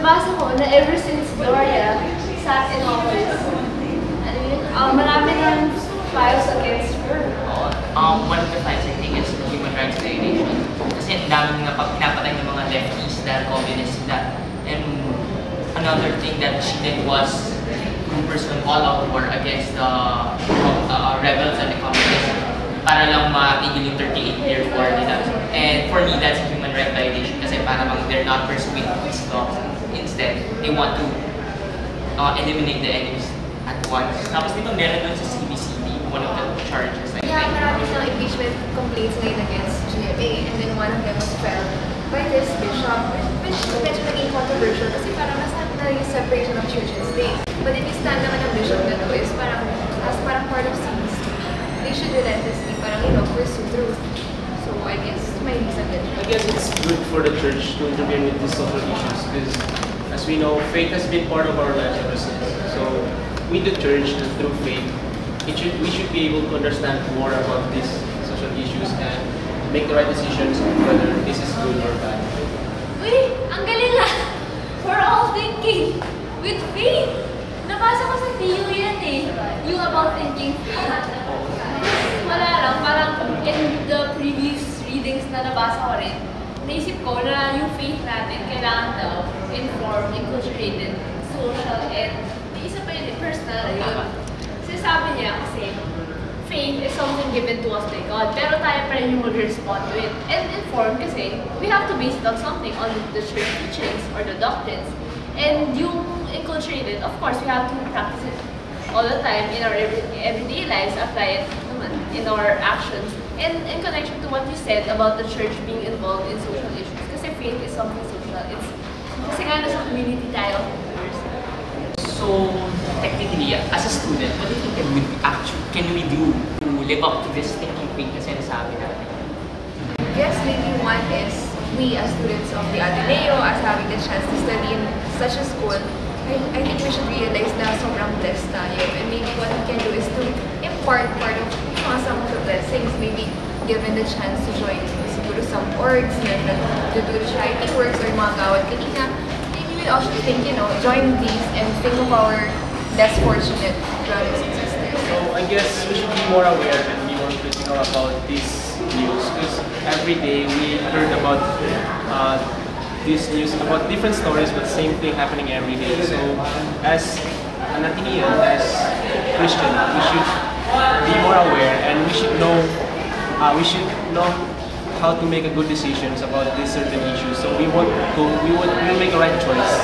nabasa ko na ever since Gloria sat in office, marami ng files against her. One of the files I think is human rights violation. Kasi ang dami nga pinapatay ng mga lefties dahil communist sila. And another thing that she did was to pursue all-out war against the rebels and the communists para lang matigil yung 38-year war nila. And for me, that's a human rights violation kasi para bang they're not pursuing peace laws. Instead, they want to eliminate the enemies at once. Tapos dito meron dun sa CBCB, one of the charges. Yeah, marami siyang impeachment complaints ngayon against GMA, and then one of them was filed by this bishop, which medyo naging controversial kasi parang nasa na yung separation of church and state. But if you stand naman ng bishop na to is parang, as parang part of CBC, they should relentlessly parang, pursue truth. So I guess may reason din. I guess it's good for the church to intervene with these social issues because, as we know, faith has been part of our lives ever since. So, with the church and through faith, we should be able to understand more about these social issues and make the right decisions on whether this is good or bad. Uy! Ang galing ah! We're all thinking with faith! Nabasa ko sa TU yan eh. Yung about thinking faith. Wala lang, parang in the previous readings na nabasa ko rin, naisip ko na yung faith natin kailangan daw informed, enculturated, social, and isa pa yun, personal yun. Kasi sabi niya kasi, faith is something given to us by God, pero tayo pa rin yung mag-respond to it. And informed kasi, we have to base it on something, on the church teachings or the doctrines. And yung enculturated, of course, we have to practice it all the time in our everyday lives, apply it naman in our actions. And in connection to what you said about the church being involved in social issues, kasi faith is something social. It's kasi nga nasa community tayo. So, technically, as a student, what do you think can we do to live up to this thinking faith na sinasabi natin? Yes, maybe one is we as students of the Ateneo, as having the chance to study in such a school, I think we should realize na sobrang blessed tayo. And maybe what we can do is to impart part of some of the blessings, maybe given the chance to join siguro some orgs, to do charity works or mga gawad kanina. Maybe we also think, join these and think of our less fortunate brothers and sisters. So I guess we should be more aware and be more critical about these news because every day we heard about this news about different stories but same thing happening every day. So as an Atenean, as Christian, we should be more aware and we should know how to make a good decisions about these certain issues. So we will make a right choice.